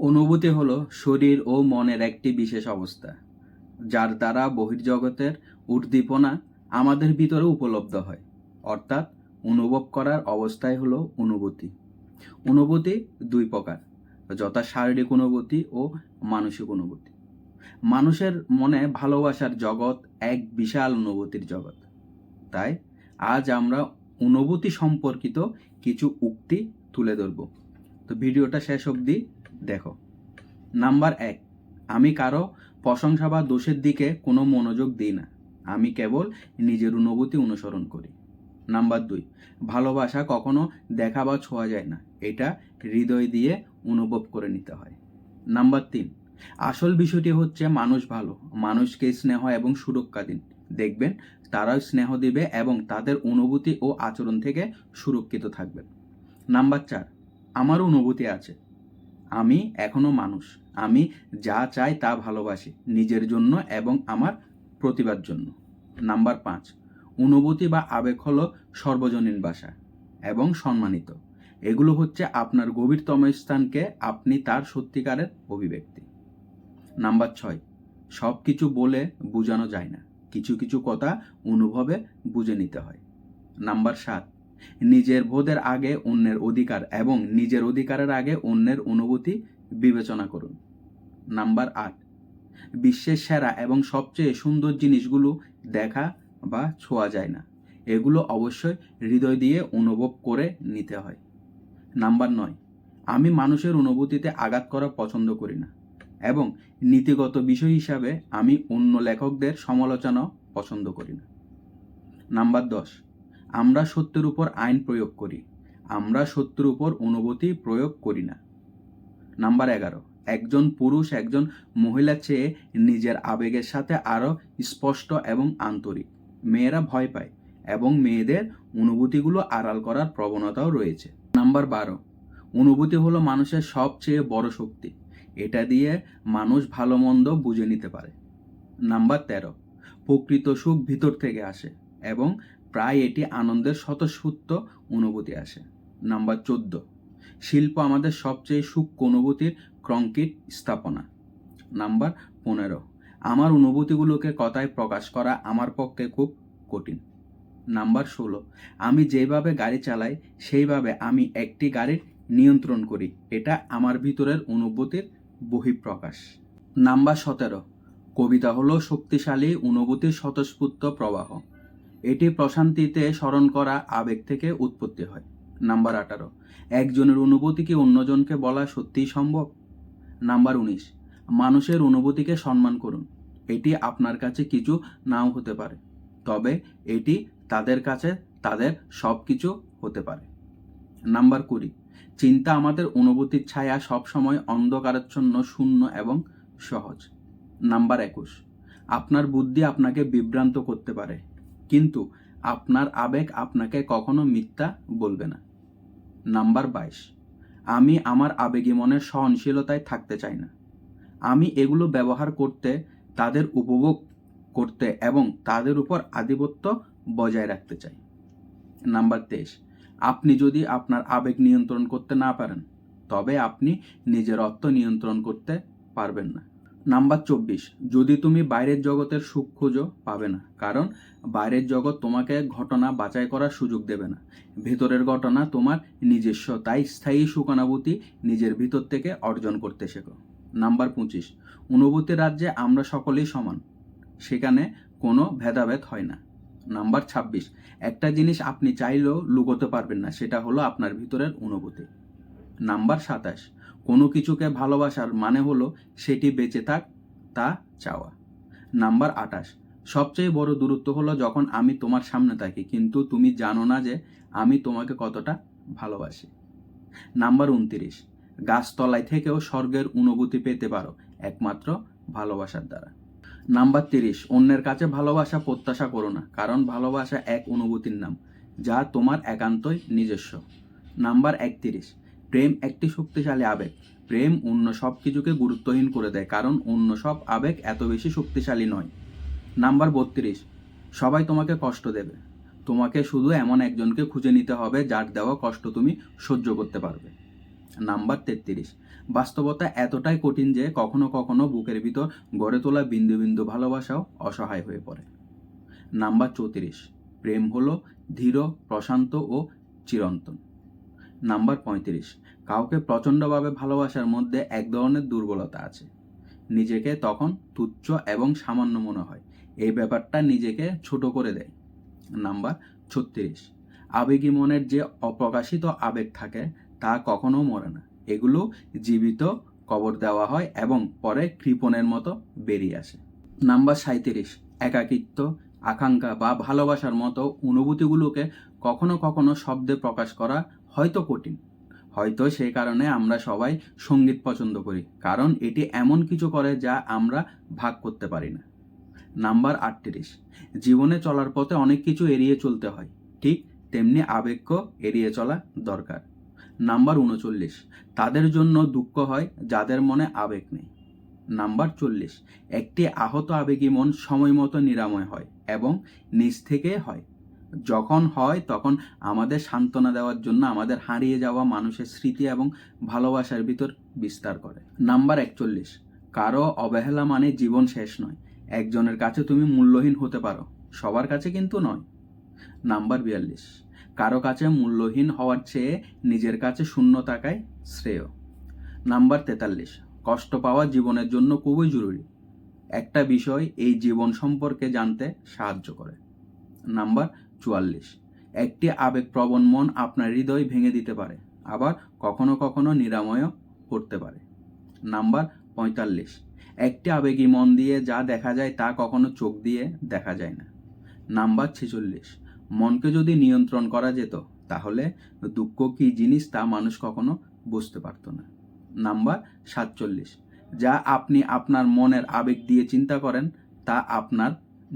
অনুভূতি হলো শরীর ও মনের একটি বিশেষ অবস্থা, যার দ্বারা বহির্জগতের উদ্দীপনা আমাদের ভিতরে উপলব্ধ হয়। অর্থাৎ অনুভব করার অবস্থাই হলো অনুভূতি। অনুভূতি দুই প্রকার, যথা শারীরিক অনুভূতি ও মানসিক অনুভূতি। মানুষের মনে ভালোবাসার জগৎ এক বিশাল অনুভূতির জগৎ। তাই আজ আমরা অনুভূতি সম্পর্কিত কিছু উক্তি তুলে ধরব। তো ভিডিওটা শেষ অবধি দেখো। নাম্বার 1, আমি কারো প্রশংসা বা দোষের দিকে কোনো মনোযোগ দিই না, আমি কেবল নিজের অনুভূতি অনুসরণ করি। নাম্বার 2, ভালোবাসা কখনো দেখা বা ছোঁয়া যায় না, এটা হৃদয় দিয়ে অনুভব করে নিতে হয়। নাম্বার 3, আসল বিষয়টি হচ্ছে মানুষ ভালো, মানুষকে স্নেহ এবং সুরক্ষা দিন, দেখবেন তারাও স্নেহ দিবে এবং তাদের অনুভূতি ও আচরণ থেকে সুরক্ষিত থাকবেন। নাম্বার 4, আমার অনুভূতি আছে, আমি এখনো মানুষ, আমি যা চাই তা ভালোবাসি, নিজের জন্য এবং আমার প্রতিভার জন্য। নাম্বার 5, অনুভূতি বা আবেগ হলো সর্বজনীন ভাষা এবং সম্মানিত, এগুলো হচ্ছে আপনার গভীরতম স্থানকে আপনি তার সত্যিকারের অভিব্যক্তি। নাম্বার 6, সব কিছু বলে বোঝানো যায় না, কিছু কিছু কথা অনুভবে বুঝে নিতে হয়। নাম্বার 7, নিজের বোধের আগে অন্যের অধিকার এবং নিজের অধিকারের আগে অন্যের অনুভূতি বিবেচনা করুন। নাম্বার 8, বিশ্বের সেরা এবং সবচেয়ে সুন্দর জিনিসগুলো দেখা বা ছোঁয়া যায় না, এগুলো অবশ্যই হৃদয় দিয়ে অনুভব করে নিতে হয়। নাম্বার 9, আমি মানুষের অনুভূতিতে আঘাত করা পছন্দ করি না এবং নীতিগত বিষয় হিসাবে আমি অন্য লেখকদের সমালোচনা পছন্দ করি না। নাম্বার 10, আমরা সত্যের উপর আইন প্রয়োগ করি, আমরা সত্যের উপর অনুভূতি প্রয়োগ করি না। নাম্বার 11, একজন পুরুষ একজন মহিলার চেয়ে নিজের আবেগের সাথে আরও স্পষ্ট এবং আন্তরিক। মেয়েরা ভয় পায় এবং মেয়েদের অনুভূতিগুলো আড়াল করার প্রবণতাও রয়েছে। নাম্বার 12, অনুভূতি হলো মানুষের সবচেয়ে বড় শক্তি, এটা দিয়ে মানুষ ভালো মন্দ বুঝে নিতে পারে। নাম্বার 13, প্রকৃত সুখ ভিতর থেকে আসে এবং প্রায় এটি আনন্দের স্বতঃস্ফূর্ত অনুভূতি আসে। নাম্বার 14, শিল্প আমাদের সবচেয়ে সূক্ষ্ম অনুভূতির কংক্রিট স্থাপনা। নাম্বার 15, আমার অনুভূতিগুলোকে কথায় প্রকাশ করা আমার পক্ষে খুব কঠিন। নাম্বার 16, আমি যেভাবে গাড়ি চালাই সেইভাবে আমি একটি গাড়ির নিয়ন্ত্রণ করি, এটা আমার ভিতরের অনুভূতির বহিঃপ্রকাশ। নাম্বার 17, কবিতা হলো শক্তিশালী অনুভূতির স্বতঃস্ফূর্ত প্রবাহ, এটি প্রশান্তিতে স্মরণ করা আবেগ থেকে উৎপত্তি হয়। নাম্বার 18, একজনের অনুভূতি কি অন্যজনকে বলা সত্যিই সম্ভব? নাম্বার 19, মানুষের অনুভূতিকে সম্মান করুন, এটি আপনার কাছে কিছু নাও হতে পারে, তবে এটি তাদের কাছে তাদের সব কিছু হতে পারে। নাম্বার 20, চিন্তা আমাদের অনুভূতির ছায়া সবসময় অন্ধকারাচ্ছন্ন, শূন্য এবং সহজ। নাম্বার 21, আপনার বুদ্ধি আপনাকে বিভ্রান্ত করতে পারে, কিন্তু আপনার আবেগ আপনাকে কখনো মিথ্যা বলবে না। নাম্বার 22, আমি আমার আবেগী মনের সহনশীলতায় থাকতে চাই না, আমি এগুলো ব্যবহার করতে, তাদের উপভোগ করতে এবং তাদের উপর আধিপত্য বজায় রাখতে চাই। নাম্বার 23, আপনি যদি আপনার আবেগ নিয়ন্ত্রণ করতে না পারেন, তবে আপনি নিজের অর্থ নিয়ন্ত্রণ করতে পারবেন না। নাম্বার 24, যদি তুমি বাইরের জগতের সুখ খোঁজো, পাবে না, কারণ বাইরের জগৎ তোমাকে ঘটনা বাছাই করার সুযোগ দেবে না, ভেতরের ঘটনা তোমার নিজস্ব, তাই স্থায়ী সুখানুভূতি নিজের ভিতর থেকে অর্জন করতে শেখো। নাম্বার 25, অনুভূতির রাজ্যে আমরা সকলেই সমান, সেখানে কোনো ভেদাভেদ হয় না। নাম্বার 26, একটা জিনিস আপনি চাইলেও লুকোতে পারবেন না, সেটা হলো আপনার ভিতরের অনুভূতি। নাম্বার 27, কোনো কিছুকে ভালোবাসার মানে হলো সেটি বেঁচে থাক তা চাওয়া। নাম্বার 28, সবচেয়ে বড় দূরত্ব হলো যখন আমি তোমার সামনে থাকি কিন্তু তুমি জানো না যে আমি তোমাকে কতটা ভালোবাসি। নাম্বার 29, গাছতলায় থেকেও স্বর্গের অনুভূতি পেতে পারো একমাত্র ভালোবাসার দ্বারা। নাম্বার 30, অন্যের কাছে ভালোবাসা প্রত্যাশা করো না, কারণ ভালোবাসা এক অনুভূতির নাম যা তোমার একান্তই নিজস্ব। নাম্বার 31, প্রেম একটি শক্তিশালী আবেগ, প্রেম অন্য সব কিছুকে গুরুত্বহীন করে দেয়, কারণ অন্য সব আবেগ এত বেশি শক্তিশালী নয়। নাম্বার 32, সবাই তোমাকে কষ্ট দেবে, তোমাকে শুধু এমন একজনকে খুঁজে নিতে হবে যার দেওয়া কষ্ট তুমি সহ্য করতে পারবে। নাম্বার 33, বাস্তবতা এতটাই কঠিন যে কখনো কখনো বুকের ভিতর গড়ে তোলা বিন্দু বিন্দু ভালোবাসাও অসহায় হয়ে পড়ে। নাম্বার 34, প্রেম হলো ধীর, প্রশান্ত ও চিরন্তন। নাম্বার 35, কাউকে প্রচণ্ডভাবে ভালোবাসার মধ্যে এক ধরনের দুর্বলতা আছে। নিজেকে তখন তুচ্ছ এবং সামান্য মনে হয়, এই ব্যাপারটা নিজেকে ছোট করে দেয়। নাম্বার 36, আবেগী মনের যে অপ্রকাশিত আবেগ থাকে তা কখনো মরে না, এগুলো জীবিত কবর দেওয়া হয় এবং পরে কৃপণের মতো বেরিয়ে আসে। নাম্বার 37, একাকিত্ব, আকাঙ্ক্ষা বা ভালোবাসার মতো অনুভূতিগুলোকে কখনো কখনো শব্দে প্রকাশ করা হয়তো কঠিন। হয়তো সেই কারণে আমরা সবাই সঙ্গীত পছন্দ করি, কারণ এটি এমন কিছু করে যা আমরা ভাগ করতে পারি না। নাম্বার 38, জীবনে চলার পথে অনেক কিছু এড়িয়ে চলতে হয়, ঠিক তেমনি আবেগকেও এড়িয়ে চলা দরকার। নাম্বার 39, তাদের জন্য দুঃখ হয় যাদের মনে আবেগ নেই। নাম্বার 40, একটি আহত আবেগী মন সময় মতো নিরাময় হয় এবং নিজ থেকে হয়। যখন হয় তখন আমাদের সান্ত্বনা দেওয়ার জন্য আমাদের হারিয়ে যাওয়া মানুষের স্মৃতি এবং ভালোবাসার ভিতর বিস্তার করে। নাম্বার 41, কারো অবহেলা মানে জীবন শেষ নয়। একজনের কাছে তুমি মূল্যহীন হতে পারো, সবার কাছে কিন্তু নয়। নাম্বার 42, কারো কাছে মূল্যহীন হওয়ার চেয়ে নিজের কাছে শূন্য থাকাই শ্রেয়। নাম্বার 43, কষ্ট পাওয়া জীবনের জন্য খুবই জরুরি। একটা বিষয় এই জীবন সম্পর্কে জানতে সাহায্য করে। নাম্বার 44, একটি আবেগপ্রবণ মন আপনার হৃদয় ভেঙে দিতে পারে, আবার কখনো কখনো নিরাময়ও করতে পারে। নাম্বার 45, একটি আবেগী মন দিয়ে যা দেখা যায় তা কখনো চোখ দিয়ে দেখা যায় না। নাম্বার 46, মনকে যদি নিয়ন্ত্রণ করা যেত তাহলে দুঃখ কী জিনিস তা মানুষ কখনো বুঝতে পারত না। নাম্বার 47, যা আপনি আপনার মনের আবেগ দিয়ে চিন্তা করেন তা আপনার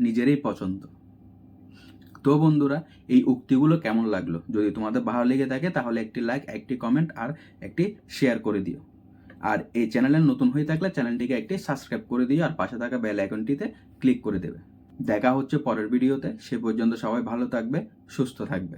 নিজেরই পছন্দ। তো বন্ধুরা, এই উক্তিগুলো কেমন লাগলো? যদি তোমাদের ভালো লেগে থাকে তাহলে একটি লাইক, একটি কমেন্ট আর একটি শেয়ার করে দিও। আর এই চ্যানেলে নতুন হয়ে থাকলে চ্যানেলটিকে একটি সাবস্ক্রাইব করে দিও আর পাশে থাকা বেল আইকনটিতে ক্লিক করে দেবে। দেখা হচ্ছে পরের ভিডিওতে। সে পর্যন্ত সবাই ভালো থাকবে, সুস্থ থাকবে।